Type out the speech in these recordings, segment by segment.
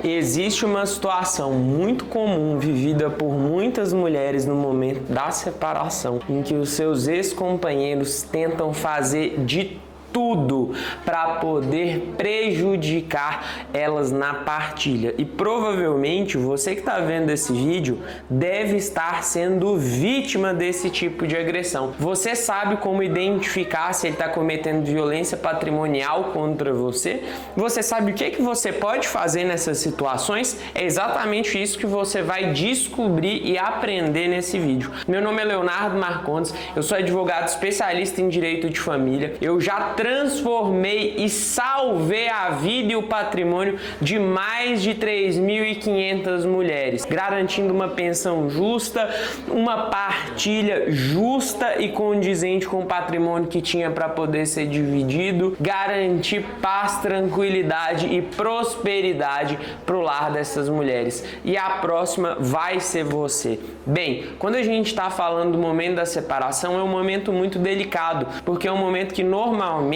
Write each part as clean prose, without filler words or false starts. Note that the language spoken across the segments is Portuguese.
Existe uma situação muito comum vivida por muitas mulheres no momento da separação, em que os seus ex-companheiros tentam fazer de tudo para poder prejudicar elas na partilha. E provavelmente você que está vendo esse vídeo deve estar sendo vítima desse tipo de agressão. Você sabe como identificar se ele está cometendo violência patrimonial contra você? Você sabe o que você pode fazer nessas situações? É exatamente isso que você vai descobrir e aprender nesse vídeo. Meu nome é Leonardo Marcondes, eu sou advogado especialista em direito de família. Eu já transformei e salvei a vida e o patrimônio de mais de 3.500 mulheres, garantindo uma pensão justa, uma partilha justa e condizente com o patrimônio que tinha para poder ser dividido, garantir paz, tranquilidade e prosperidade para o lar dessas mulheres. E a próxima vai ser você. Bem, quando a gente está falando do momento da separação, é um momento muito delicado, porque é um momento que normalmente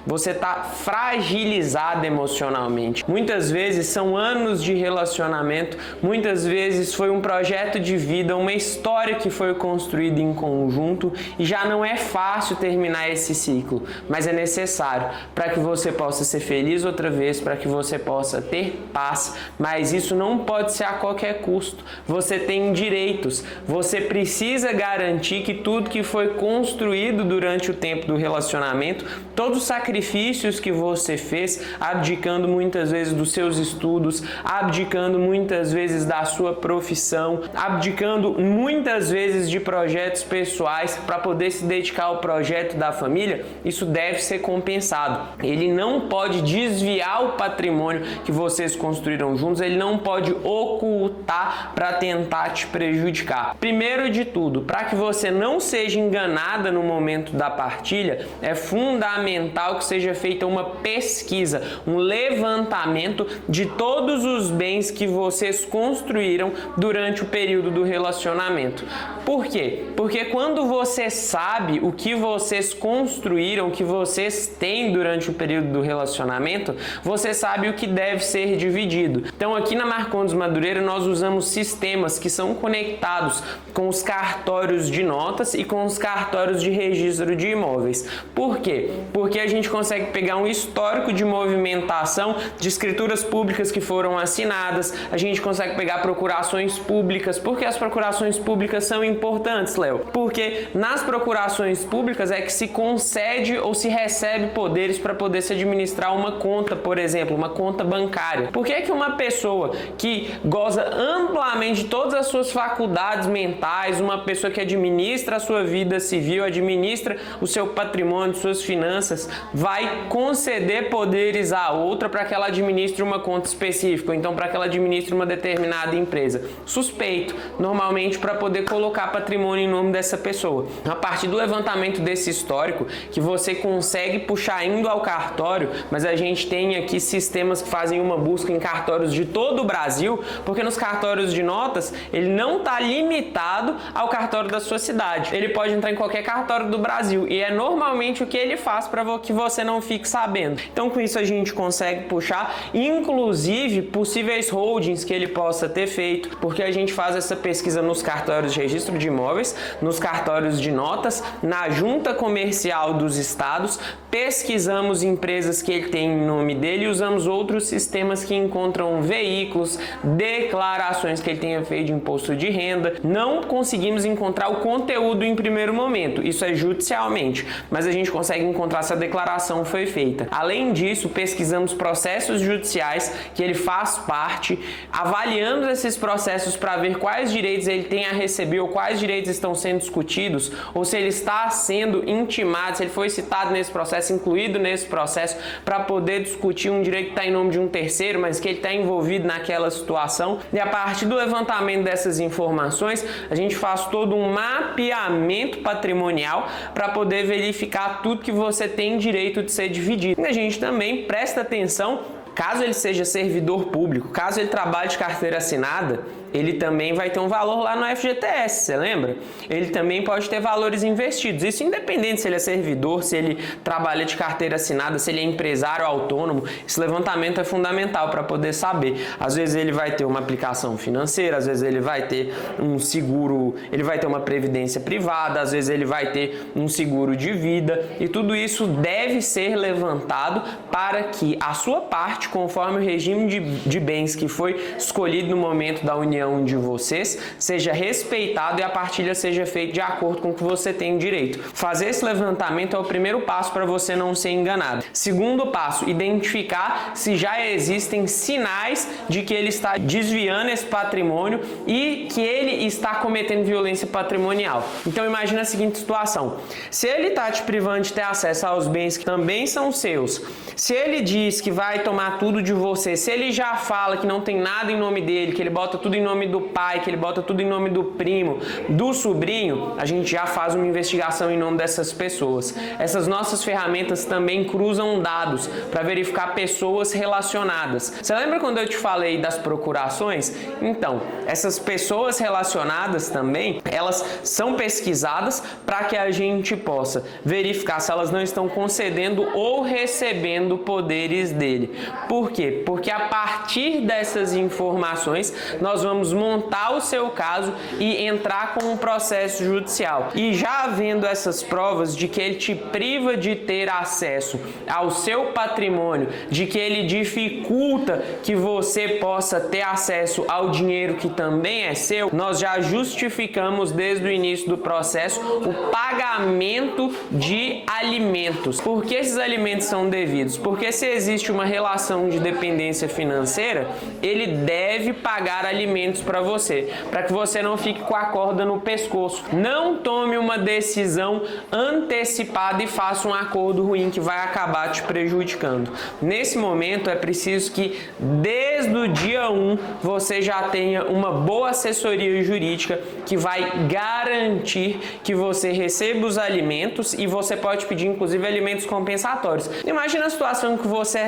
você está fragilizado emocionalmente. Muitas vezes são anos de relacionamento, muitas vezes foi um projeto de vida, uma história que foi construída em conjunto e já não é fácil terminar esse ciclo, mas é necessário para que você possa ser feliz outra vez, para que você possa ter paz, mas isso não pode ser a qualquer custo. Você tem direitos, você precisa garantir que tudo que foi construído durante o tempo do relacionamento, todos os sacrifícios que você fez, abdicando muitas vezes dos seus estudos, abdicando muitas vezes da sua profissão, abdicando muitas vezes de projetos pessoais para poder se dedicar ao projeto da família, isso deve ser compensado. Ele não pode desviar o patrimônio que vocês construíram juntos, ele não pode ocultar para tentar te prejudicar. Primeiro de tudo, para que você não seja enganada no momento da partilha, é fundamental que seja feita uma pesquisa, um levantamento de todos os bens que vocês construíram durante o período do relacionamento. Por quê? Porque quando você sabe o que vocês construíram, o que vocês têm durante o período do relacionamento, você sabe o que deve ser dividido. Então aqui na Marcondes Madureira nós usamos sistemas que são conectados com os cartórios de notas e com os cartórios de registro de imóveis. Por quê? Porque a gente consegue pegar um histórico de movimentação de escrituras públicas que foram assinadas, a gente consegue pegar procurações públicas. Por que as procurações públicas são importantes, Léo? Porque nas procurações públicas é que se concede ou se recebe poderes para poder se administrar uma conta, por exemplo, uma conta bancária. Por que uma pessoa que goza amplamente de todas as suas faculdades mentais, uma pessoa que administra a sua vida civil, administra o seu patrimônio, suas finanças, vai conceder poderes a outra para que ela administre uma conta específica, ou então para que ela administre uma determinada empresa? Suspeito, normalmente para poder colocar patrimônio em nome dessa pessoa. A partir do levantamento desse histórico, que você consegue puxar indo ao cartório, mas a gente tem aqui sistemas que fazem uma busca em cartórios de todo o Brasil, porque nos cartórios de notas, ele não está limitado ao cartório da sua cidade. Ele pode entrar em qualquer cartório do Brasil e é normalmente o que ele faz para que você não fique sabendo. Então com isso a gente consegue puxar, inclusive possíveis holdings que ele possa ter feito, porque a gente faz essa pesquisa nos cartórios de registro de imóveis, nos cartórios de notas, na junta comercial dos estados, pesquisamos empresas que ele tem em nome dele e usamos outros sistemas que encontram veículos, declarações que ele tenha feito de imposto de renda. Não conseguimos encontrar o conteúdo em primeiro momento, isso é judicialmente, mas a gente consegue encontrar se a declaração foi feita. Além disso, pesquisamos processos judiciais que ele faz parte, avaliamos esses processos para ver quais direitos ele tem a receber ou quais direitos estão sendo discutidos, ou se ele está sendo intimado, se ele foi citado nesse processo, incluído nesse processo, para poder discutir um direito que está em nome de um terceiro, mas que ele está envolvido naquela situação. E a partir do levantamento dessas informações, a gente faz todo um mapeamento patrimonial para poder verificar tudo que você tem direito de ser dividido. E a gente também presta atenção caso ele seja servidor público, caso ele trabalhe de carteira assinada, ele também vai ter um valor lá no FGTS, você lembra? Ele também pode ter valores investidos. Isso independente se ele é servidor, se ele trabalha de carteira assinada, se ele é empresário autônomo. Esse levantamento é fundamental para poder saber. Às vezes ele vai ter uma aplicação financeira, às vezes ele vai ter um seguro, ele vai ter uma previdência privada, às vezes ele vai ter um seguro de vida, e tudo isso deve ser levantado para que a sua parte, conforme o regime de bens que foi escolhido no momento da união de vocês, seja respeitado e a partilha seja feita de acordo com o que você tem direito. Fazer esse levantamento é o primeiro passo para você não ser enganado. Segundo passo, identificar se já existem sinais de que ele está desviando esse patrimônio e que ele está cometendo violência patrimonial. Então imagina a seguinte situação: se ele está te privando de ter acesso aos bens que também são seus, se ele diz que vai tomar tudo de você, se ele já fala que não tem nada em nome dele, que ele bota tudo em nome do pai, que ele bota tudo em nome do primo, do sobrinho, a gente já faz uma investigação em nome dessas pessoas. Essas nossas ferramentas também cruzam dados para verificar pessoas relacionadas. Você lembra quando eu te falei das procurações? Então, essas pessoas relacionadas também, elas são pesquisadas para que a gente possa verificar se elas não estão concedendo ou recebendo poderes dele. Por quê? Porque a partir dessas informações, nós vamos montar o seu caso e entrar com um processo judicial. E já havendo essas provas de que ele te priva de ter acesso ao seu patrimônio, de que ele dificulta que você possa ter acesso ao dinheiro que também é seu, nós já justificamos desde o início do processo o pagamento de alimentos. Por que esses alimentos são devidos? Porque se existe uma relação de dependência financeira, ele deve pagar alimentos para você, para que você não fique com a corda no pescoço. Não tome uma decisão antecipada e faça um acordo ruim que vai acabar te prejudicando. Nesse momento é preciso que desde o dia 1 você já tenha uma boa assessoria jurídica que vai garantir que você receba os alimentos, e você pode pedir inclusive alimentos compensatórios. Imagina a situação em que você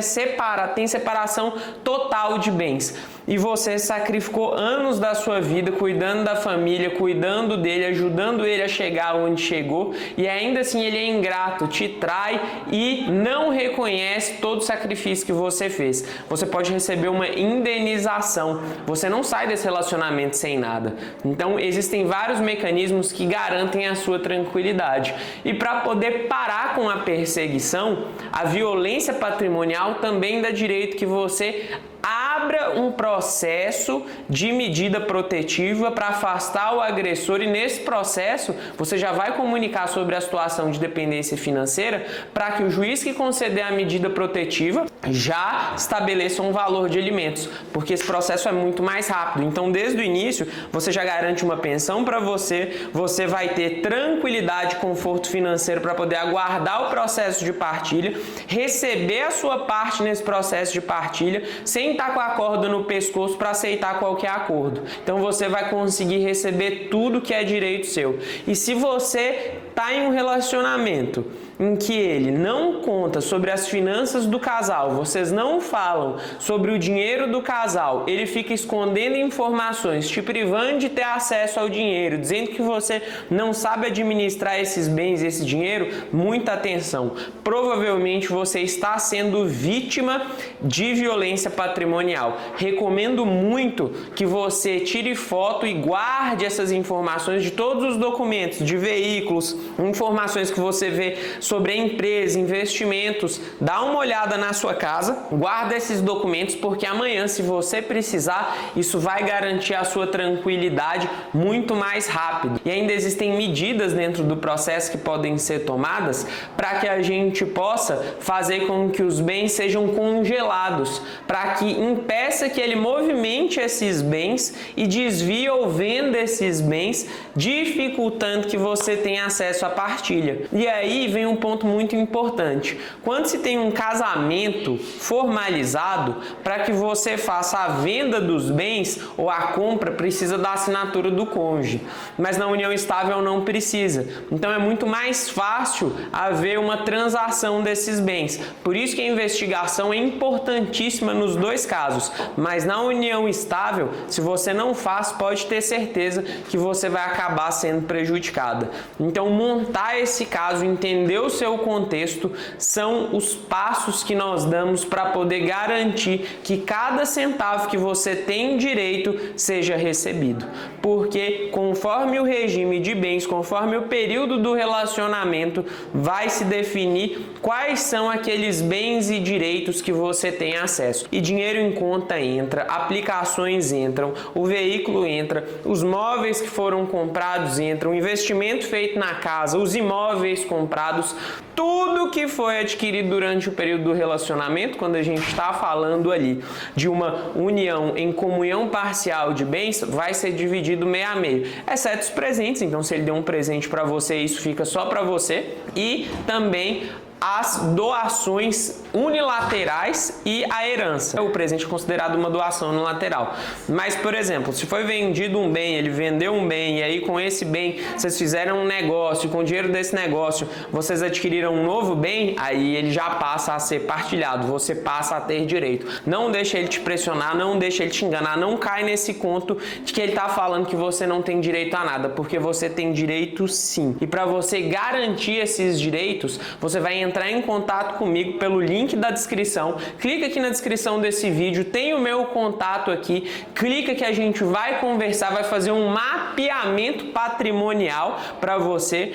tem separação total de bens e você sacrificou anos da sua vida cuidando da família, cuidando dele, ajudando ele a chegar onde chegou, e ainda assim ele é ingrato, te trai e não reconhece todo o sacrifício que você fez. Você pode receber uma indenização. Você não sai desse relacionamento sem nada. Então existem vários mecanismos que garantem a sua tranquilidade. E para poder parar com a perseguição, a violência patrimonial também dá direito que você abra um processo de medida protetiva para afastar o agressor, e nesse processo você já vai comunicar sobre a situação de dependência financeira para que o juiz que conceder a medida protetiva já estabeleça um valor de alimentos, porque esse processo é muito mais rápido. Então desde o início você já garante uma pensão para você, você vai ter tranquilidade e conforto financeiro para poder aguardar o processo de partilha, receber a sua parte nesse processo de partilha sem estar com a corda no pescoço para aceitar qualquer acordo. Então você vai conseguir receber tudo que é direito seu. E se você está em um relacionamento em que ele não conta sobre as finanças do casal, vocês não falam sobre o dinheiro do casal, ele fica escondendo informações, te privando de ter acesso ao dinheiro, dizendo que você não sabe administrar esses bens e esse dinheiro, muita atenção. Provavelmente você está sendo vítima de violência patrimonial. Recomendo muito que você tire foto e guarde essas informações de todos os documentos, de veículos, informações que você vê sobre a empresa, investimentos. Dá uma olhada na sua casa, guarda esses documentos, porque amanhã, se você precisar, isso vai garantir a sua tranquilidade muito mais rápido. E ainda existem medidas dentro do processo que podem ser tomadas para que a gente possa fazer com que os bens sejam congelados, para que impeça que ele movimente esses bens e desvie ou venda esses bens, dificultando que você tenha acesso à partilha. E aí vem um um ponto muito importante. Quando se tem um casamento formalizado, para que você faça a venda dos bens ou a compra, precisa da assinatura do cônjuge. Mas na união estável não precisa. Então é muito mais fácil haver uma transação desses bens. Por isso que a investigação é importantíssima nos dois casos. Mas na união estável, se você não faz, pode ter certeza que você vai acabar sendo prejudicada. Então, montar esse caso, entender o seu contexto, são os passos que nós damos para poder garantir que cada centavo que você tem direito seja recebido. Porque conforme o regime de bens, conforme o período do relacionamento, vai se definir quais são aqueles bens e direitos que você tem acesso. E dinheiro em conta entra, aplicações entram, o veículo entra, os móveis que foram comprados entram, o investimento feito na casa, os imóveis comprados, tudo que foi adquirido durante o período do relacionamento, quando a gente está falando ali de uma união em comunhão parcial de bens, vai ser dividido meio a meio, exceto os presentes. Então, se ele deu um presente para você, isso fica só para você. E também as doações unilaterais e a herança. O presente é considerado uma doação unilateral. Mas, por exemplo, se foi vendido um bem, ele vendeu um bem, e aí com esse bem vocês fizeram um negócio, com o dinheiro desse negócio vocês adquiriram um novo bem, aí ele já passa a ser partilhado, você passa a ter direito. Não deixa ele te pressionar, não deixa ele te enganar, não cai nesse conto de que ele está falando que você não tem direito a nada, porque você tem direito sim. E para você garantir esses direitos, você vai entrar em contato comigo pelo link da descrição. Clica aqui na descrição desse vídeo, tem o meu contato aqui, clica que a gente vai conversar, vai fazer um mapeamento patrimonial para você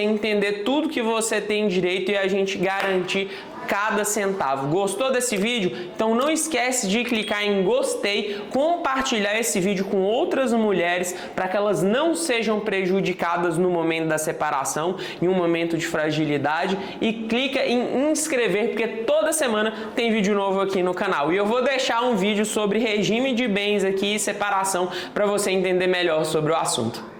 entender tudo que você tem direito e a gente garantir cada centavo. Gostou desse vídeo? Então não esquece de clicar em gostei, compartilhar esse vídeo com outras mulheres para que elas não sejam prejudicadas no momento da separação, em um momento de fragilidade, e clica em inscrever, porque toda semana tem vídeo novo aqui no canal. E eu vou deixar um vídeo sobre regime de bens aqui e separação para você entender melhor sobre o assunto.